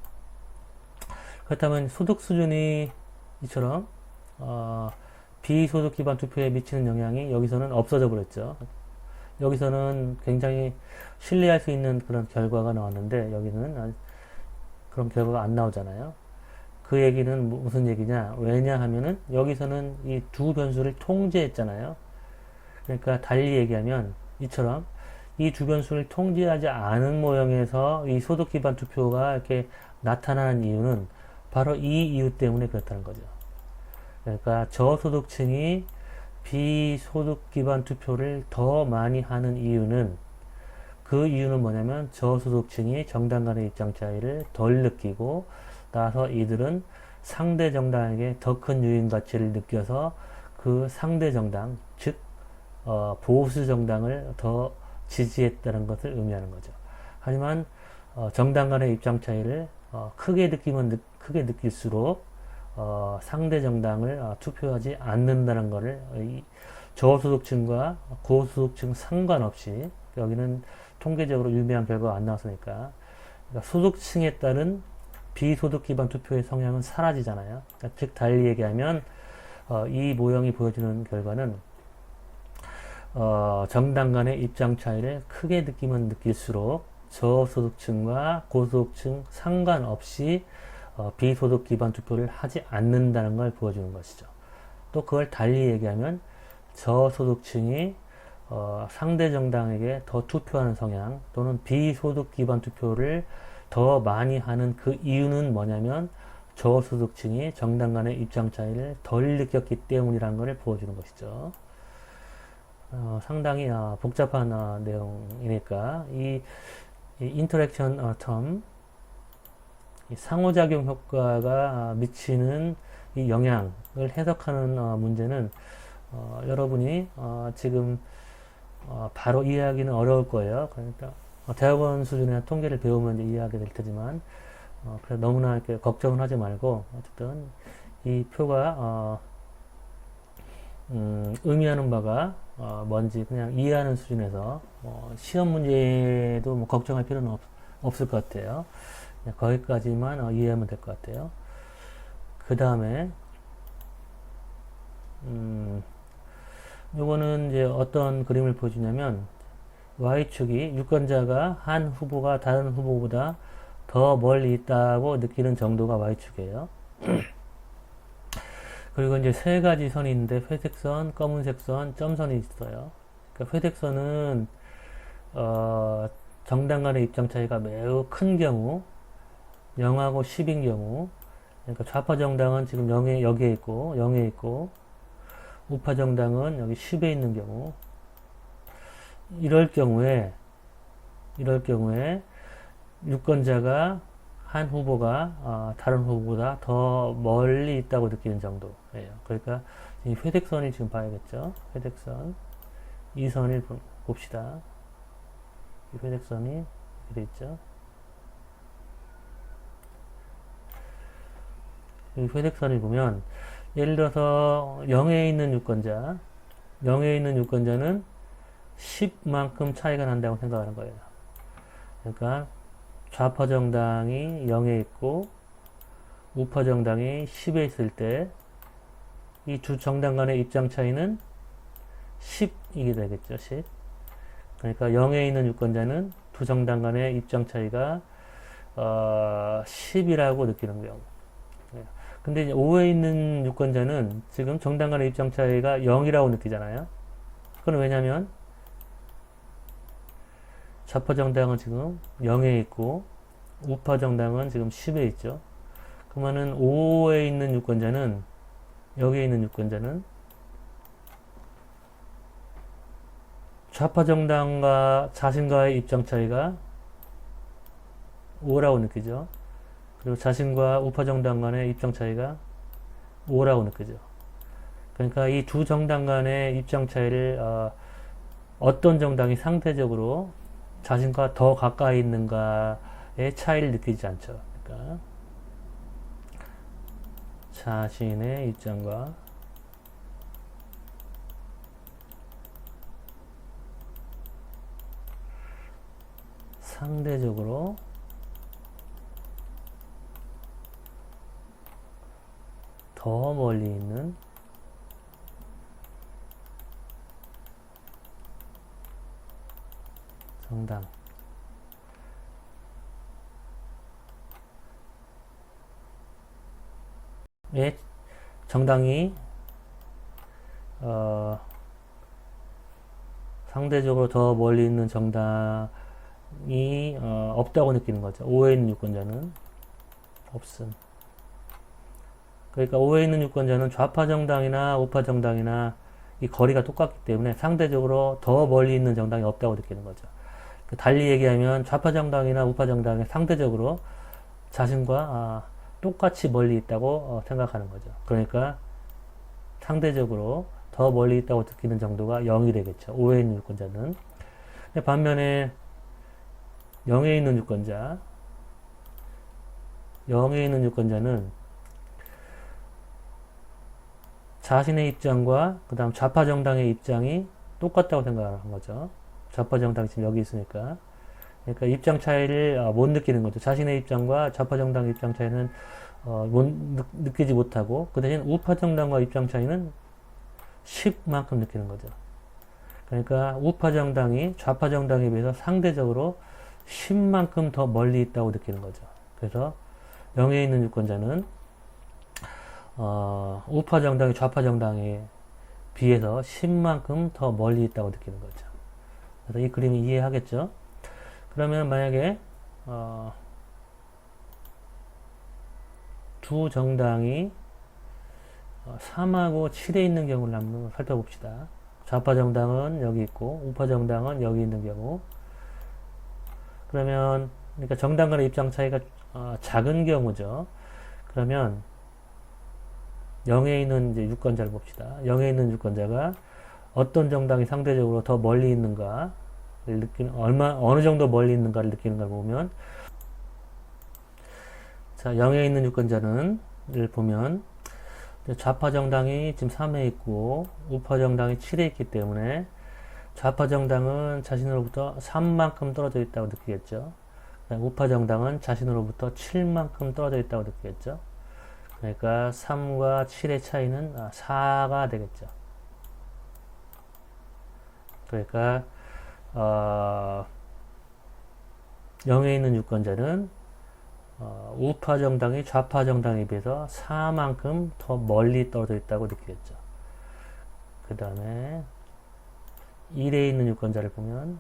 그렇다면 소득 수준이 이처럼 비소득 기반 투표에 미치는 영향이 여기서는 없어져 버렸죠. 여기서는 굉장히 신뢰할 수 있는 그런 결과가 나왔는데 여기는 그런 결과가 안 나오잖아요. 그 얘기는 무슨 얘기냐? 왜냐하면은 여기서는 이 두 변수를 통제했잖아요. 그러니까 달리 얘기하면 이처럼 이 두 변수를 통제하지 않은 모형에서 이 소득 기반 투표가 이렇게 나타나는 이유는 바로 이 이유 때문에 그렇다는 거죠. 그러니까 저소득층이 비소득 기반 투표를 더 많이 하는 이유는, 그 이유는 뭐냐면 저소득층이 정당 간의 입장 차이를 덜 느끼고, 따라서 이들은 상대 정당에게 더 큰 유인 가치를 느껴서 그 상대 정당, 즉 보수 정당을 더 지지했다는 것을 의미하는 거죠. 하지만 정당 간의 입장 차이를 크게 느낄수록 상대 정당을 투표하지 않는다는 것을 저소득층과 고소득층 상관없이, 여기는 통계적으로 유명한 결과가 안 나왔으니까, 그러니까 소득층에 따른 비소득 기반 투표의 성향은 사라지잖아요. 그러니까 즉 달리 얘기하면 이 모형이 보여주는 결과는 정당 간의 입장 차이를 크게 느끼면 느낄수록 저소득층과 고소득층 상관없이 비소득 기반 투표를 하지 않는다는 걸 보여주는 것이죠. 또 그걸 달리 얘기하면 저소득층이 상대 정당에게 더 투표하는 성향 또는 비소득 기반 투표를 더 많이 하는 그 이유는 뭐냐면 저소득층이 정당 간의 입장 차이를 덜 느꼈기 때문이라는 것을 보여주는 것이죠. 상당히 복잡한 내용이니까 이 인터랙션 텀, 이 상호작용 효과가 미치는 이 영향을 해석하는 문제는 여러분이 지금 바로 이해하기는 어려울 거예요. 그러니까 대학원 수준의 통계를 배우면 이제 이해하게 될 테지만 그래 너무나 이렇게 걱정은 하지 말고 어쨌든 이 표가 의미하는 바가 뭔지 그냥 이해하는 수준에서 시험 문제도 뭐 걱정할 필요는 없을 것 같아요. 그냥 거기까지만 이해하면 될 것 같아요. 그 다음에 요거는 이제 어떤 그림을 보여주냐면 Y축이 유권자가 한 후보가 다른 후보보다 더 멀리 있다고 느끼는 정도가 Y축이에요. 그리고 이제 세 가지 선이 있는데 회색 선, 검은색 선, 점선이 있어요. 그러니까 회색 선은 정당 간의 입장 차이가 매우 큰 경우 0하고 10인 경우 그러니까 좌파 정당은 지금 0에 여기에 있고 0에 있고 우파 정당은 여기 10에 있는 경우 이럴 경우에 유권자가 한 후보가 다른 후보보다 더 멀리 있다고 느끼는 정도예요. 그러니까 이 회색선을 지금 봐야겠죠. 회색선 이 선을 봅시다. 이 회색선이 이렇게 돼 있죠. 이 회색선을 보면 예를 들어서 0에 있는 유권자는 10만큼 차이가 난다고 생각하는 거예요. 그러니까 좌파 정당이 0에 있고 우파 정당이 10에 있을 때 이 두 정당 간의 입장 차이는 10이게 되겠죠. 10. 그러니까 0에 있는 유권자는 두 정당 간의 입장 차이가 10이라고 느끼는 경우. 근데 이제 5에 있는 유권자는 지금 정당 간의 입장 차이가 0이라고 느끼잖아요. 그건 왜냐면 좌파 정당은 지금 0에 있고 우파 정당은 지금 10에 있죠. 그러면은 5에 있는 유권자는 여기에 있는 유권자는 좌파 정당과 자신과의 입장 차이가 5라고 느끼죠. 그리고 자신과 우파 정당 간의 입장 차이가 5라고 느끼죠. 그러니까 이 두 정당 간의 입장 차이를 어떤 정당이 상대적으로 자신과 더 가까이 있는가의 차이를 느끼지 않죠. 그러니까 자신의 입장과 상대적으로 더 멀리 있는 정당. 의 정당이 상대적으로 더 멀리 있는 정당이 없다고 느끼는 거죠. 5에 있는 유권자는 없음. 그러니까 5에 있는 유권자는 좌파 정당이나 우파 정당이나 이 거리가 똑같기 때문에 상대적으로 더 멀리 있는 정당이 없다고 느끼는 거죠. 달리 얘기하면 좌파 정당이나 우파 정당이 상대적으로 자신과 똑같이 멀리 있다고 생각하는 거죠. 그러니까 상대적으로 더 멀리 있다고 느끼는 정도가 0이 되겠죠. 5에 있는 유권자는. 반면에 0에 있는 유권자는 자신의 입장과 그 다음 좌파 정당의 입장이 똑같다고 생각하는 거죠. 좌파 정당이 지금 여기 있으니까. 그러니까 입장 차이를 못 느끼는 거죠. 자신의 입장과 좌파 정당의 입장 차이는 느끼지 못하고 그 대신 우파 정당과 입장 차이는 10만큼 느끼는 거죠. 그러니까 우파 정당이 좌파 정당에 비해서 상대적으로 10만큼 더 멀리 있다고 느끼는 거죠. 그래서 0에 있는 유권자는 우파 정당이 좌파 정당에 비해서 10만큼 더 멀리 있다고 느끼는 거죠. 그래서 이 그림을 이해하겠죠? 그러면 만약에 두 정당이 3하고 7에 있는 경우를 한번 살펴봅시다. 좌파 정당은 여기 있고 우파 정당은 여기 있는 경우. 그러면 그러니까 정당 간의 입장 차이가 작은 경우죠. 그러면 0에 있는 이제 유권자를 봅시다. 0에 있는 유권자가 어떤 정당이 상대적으로 더 멀리 있는가를 느끼는, 어느 정도 멀리 있는가를 느끼는 걸 보면, 자, 0에 있는 유권자를 보면, 좌파 정당이 지금 3에 있고, 우파 정당이 7에 있기 때문에, 좌파 정당은 자신으로부터 3만큼 떨어져 있다고 느끼겠죠. 우파 정당은 자신으로부터 7만큼 떨어져 있다고 느끼겠죠. 그러니까 3과 7의 차이는 4가 되겠죠. 그러니까 0에 있는 유권자는 우파 정당이 좌파 정당에 비해서 4만큼 더 멀리 떨어져 있다고 느끼겠죠. 그 다음에 1에 있는 유권자를 보면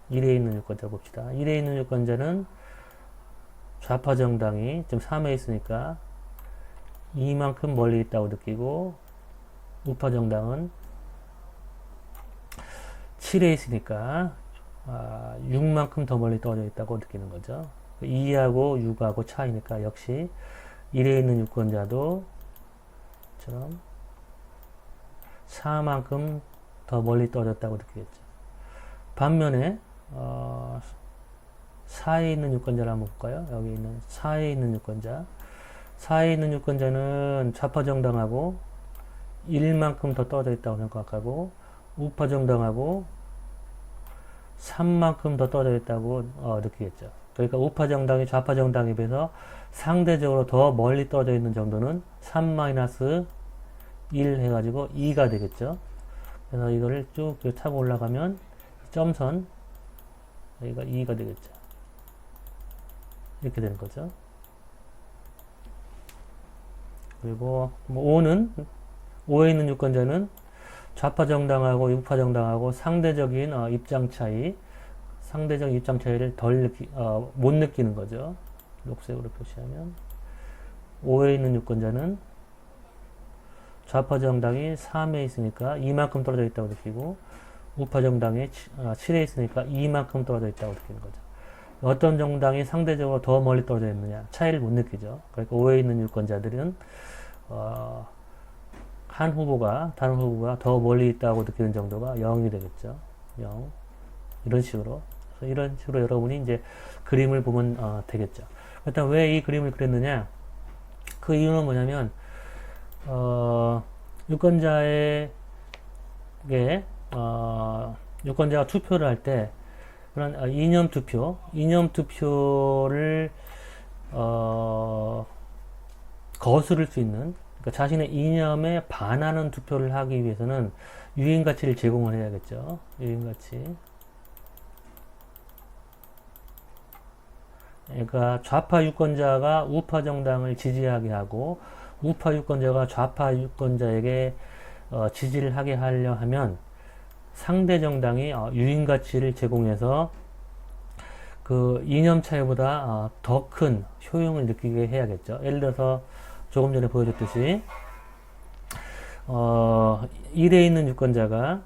1에 있는 유권자 봅시다. 1에 있는 유권자는 좌파 정당이 지금 3에 있으니까 이만큼 멀리 있다고 느끼고 우파 정당은 7에 있으니까 6만큼 더 멀리 떨어져 있다고 느끼는 거죠. 2하고 6하고 차이니까 역시 1에 있는 유권자도 처럼 4만큼 더 멀리 떨어졌다고 느끼겠죠. 반면에 4에 있는 유권자를 한번 볼까요? 여기 있는 4에 있는 유권자. 4에 있는 유권자는 좌파 정당하고 1만큼 더 떨어져 있다고 생각하고 우파 정당하고 3만큼 더 떨어져 있다고 느끼겠죠. 그러니까 우파 정당이 좌파 정당에 비해서 상대적으로 더 멀리 떨어져 있는 정도는 3-1 해가지고 2가 되겠죠. 그래서 이거를 쭉 타고 올라가면 점선 여기가 2가 되겠죠. 이렇게 되는 거죠. 그리고 5에 있는 유권자는 좌파 정당하고 우파 정당하고 상대적인 입장 차이를 덜 못 느끼는 거죠. 녹색으로 표시하면 5에 있는 유권자는 좌파 정당이 3에 있으니까 이만큼 떨어져 있다고 느끼고 우파 정당이 7에 있으니까 이만큼 떨어져 있다고 느끼는 거죠. 어떤 정당이 상대적으로 더 멀리 떨어져 있느냐 차이를 못 느끼죠. 그러니까 5에 있는 유권자들은 한 후보가 다른 후보가 더 멀리 있다고 느끼는 정도가 0이 되겠죠. 0 이런 식으로 여러분이 이제 그림을 보면 되겠죠. 일단 왜 이 그림을 그렸느냐? 그 이유는 뭐냐면 유권자가 투표를 할 때 그런 이념 투표를 거스를 수 있는, 그러니까 자신의 이념에 반하는 투표를 하기 위해서는 유인 가치를 제공을 해야겠죠. 유인 가치. 그러니까 좌파 유권자가 우파 정당을 지지하게 하고 우파 유권자가 좌파 유권자에게 지지를 하게 하려 하면 상대 정당이 유인 가치를 제공해서 그 이념 차이보다 더 큰 효용을 느끼게 해야겠죠. 예를 들어서 조금 전에 보여줬듯이 1에 있는 유권자가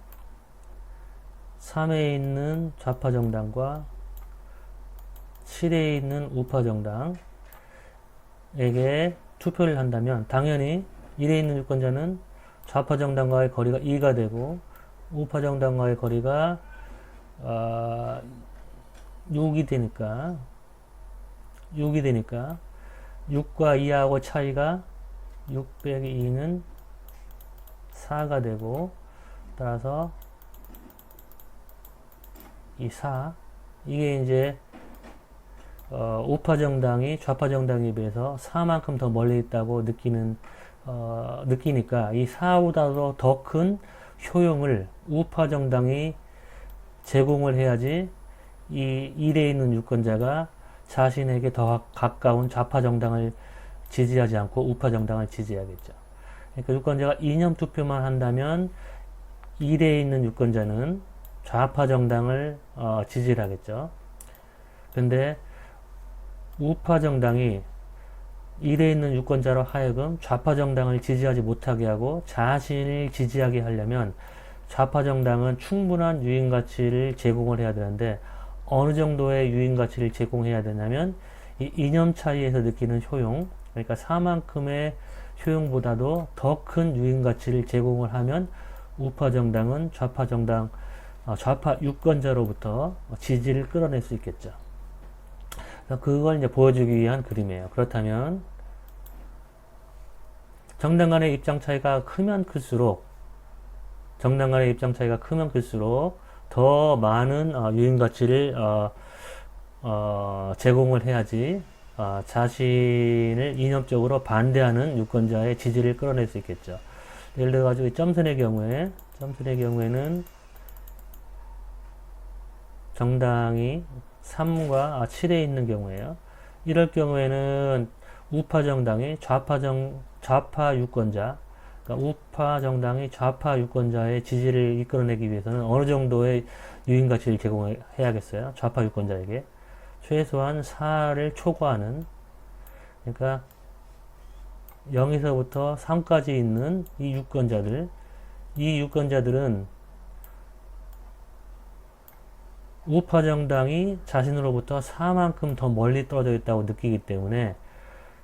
3에 있는 좌파 정당과 7에 있는 우파 정당에게 투표를 한다면 당연히 1에 있는 유권자는 좌파 정당과의 거리가 2가 되고 우파 정당과의 거리가 6이 되니까 6과 2하고 차이가 6 빼기 2는 4가 되고 따라서 이 4 이게 이제 우파 정당이 좌파 정당에 비해서 4만큼 더 멀리 있다고 느끼니까 이 4보다도 더 큰 효용을 우파 정당이 제공을 해야지 이 1에 있는 유권자가 자신에게 더 가까운 좌파 정당을 지지하지 않고 우파 정당을 지지하겠죠. 그러니까 유권자가 이념 투표만 한다면 1에 있는 유권자는 좌파 정당을 지지를 하겠죠. 근데 우파 정당이 1에 있는 유권자로 하여금 좌파 정당을 지지하지 못하게 하고 자신을 지지하게 하려면 좌파 정당은 충분한 유인 가치를 제공을 해야 되는데 어느 정도의 유인 가치를 제공해야 되냐면 이 이념 차이에서 느끼는 효용, 그러니까 사만큼의 효용보다도 더 큰 유인 가치를 제공을 하면 우파 정당은 좌파 정당, 좌파 유권자로부터 지지를 끌어낼 수 있겠죠. 그걸 이제 보여주기 위한 그림이에요. 그렇다면 정당 간의 입장 차이가 크면 클수록 더 많은 유인 가치를 제공을 해야지 자신을 이념적으로 반대하는 유권자의 지지를 끌어낼 수 있겠죠. 예를 들어 가지고 점선의 경우에는 정당이 3과 7에 있는 경우에요. 이럴 경우에는 우파 정당이 좌파 유권자, 그러니까 우파 정당이 좌파 유권자의 지지를 이끌어내기 위해서는 어느 정도의 유인 가치를 제공해야겠어요. 좌파 유권자에게 최소한 4를 초과하는, 그러니까 0에서부터 3까지 있는 이 유권자들은 우파 정당이 자신으로부터 4만큼 더 멀리 떨어져 있다고 느끼기 때문에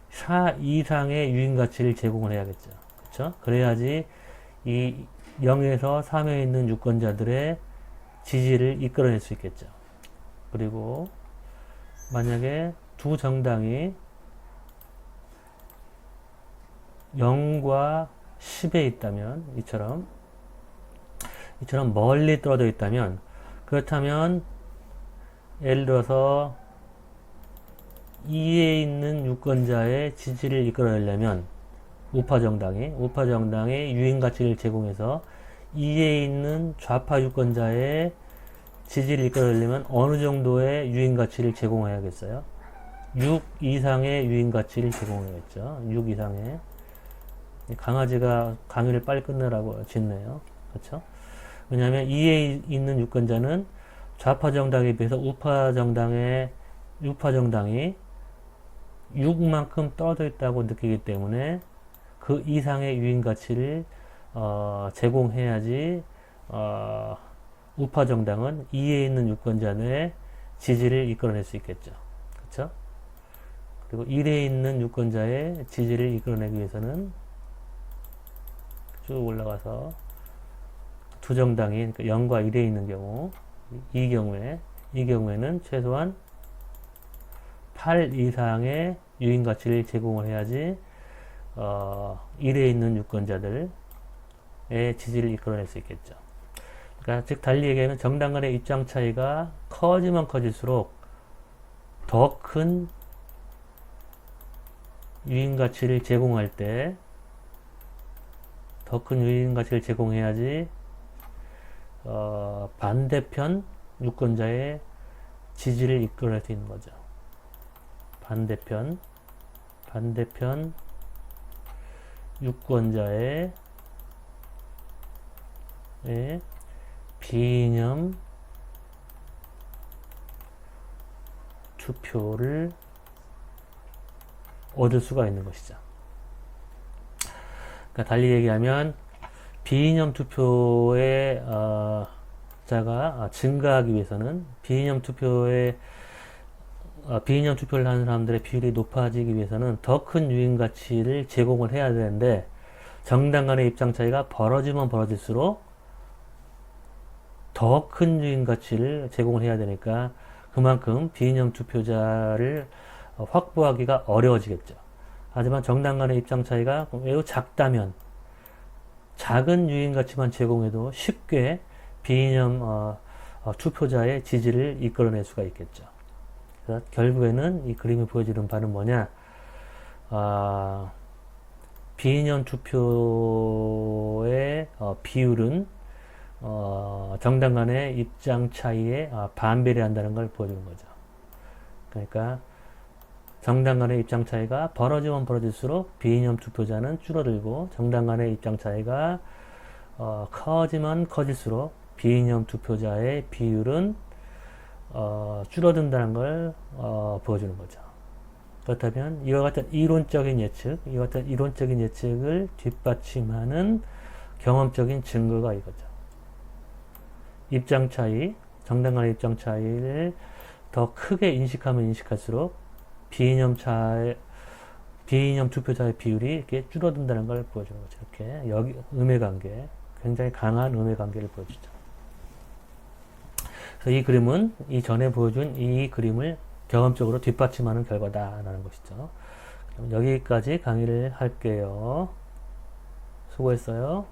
4 이상의 유인 가치를 제공을 해야겠죠. 그렇죠? 그래야지 이 0에서 3에 있는 유권자들의 지지를 이끌어낼 수 있겠죠. 그리고 만약에 두 정당이 0과 10에 있다면, 이처럼 멀리 떨어져 있다면, 그렇다면 예를 들어서 2에 있는 유권자의 지지를 이끌어내려면 우파 정당이 유인 가치를 제공해서 2에 있는 좌파 유권자의 지지를 이끌어내려면 어느 정도의 유인 가치를 제공해야겠어요? 6 이상의 유인 가치를 제공해야겠죠. 6 이상의. 강아지가 강의를 빨리 끝내라고 짖네요. 그렇죠? 왜냐하면 2에 있는 유권자는 좌파 정당에 비해서 우파 정당이 6만큼 떨어져 있다고 느끼기 때문에 그 이상의 유인 가치를 제공해야지 우파 정당은 2에 있는 유권자의 지지를 이끌어낼 수 있겠죠. 그렇죠? 그리고 1에 있는 유권자의 지지를 이끌어내기 위해서는 쭉 올라가서 두 정당이, 그러니까 0과 1에 있는 경우, 이 경우에는 최소한 8 이상의 유인 가치를 제공을 해야지 1에 있는 유권자들의 지지를 이끌어낼 수 있겠죠. 그러니까 즉 달리 얘기하면 정당 간의 입장 차이가 커지면 커질수록 더 큰 유인 가치를 제공할 때 더 큰 유인 가치를 제공해야지 반대편 유권자의 지지를 이끌어낼 수 있는 거죠. 반대편 유권자의 비이념 투표를 얻을 수가 있는 것이죠. 그러니까 달리 얘기하면 비이념 투표의 자가 증가하기 위해서는 비이념 투표를 하는 사람들의 비율이 높아지기 위해서는 더 큰 유인 가치를 제공을 해야 되는데 정당 간의 입장 차이가 벌어지면 벌어질수록 더 큰 유인 가치를 제공을 해야 되니까 그만큼 비이념 투표자를 확보하기가 어려워지겠죠. 하지만 정당 간의 입장 차이가 매우 작다면 작은 유인 가치만 제공해도 쉽게 비이념 투표자의 지지를 이끌어낼 수가 있겠죠. 그래서 결국에는 이 그림이 보여주는 바는 뭐냐? 비이념 투표의 비율은 정당 간의 입장 차이에 반비례한다는 걸 보여주는 거죠. 그러니까 정당 간의 입장 차이가 벌어지면 벌어질수록 비이념 투표자는 줄어들고 정당 간의 입장 차이가 커지면 커질수록 비이념 투표자의 비율은 줄어든다는 걸 보여주는 거죠. 그렇다면 이와 같은 이론적인 예측을 뒷받침하는 경험적인 증거가 이거죠. 입장 차이, 정당 간의 입장 차이를 더 크게 인식하면 인식할수록 비이념 투표자의 비율이 이렇게 줄어든다는 걸 보여주는 거죠. 이렇게 여기 음해관계, 굉장히 강한 음해관계를 보여주죠. 그래서 이 그림은 이 전에 보여준 이 그림을 경험적으로 뒷받침하는 결과다라는 것이죠. 그럼 여기까지 강의를 할게요. 수고했어요.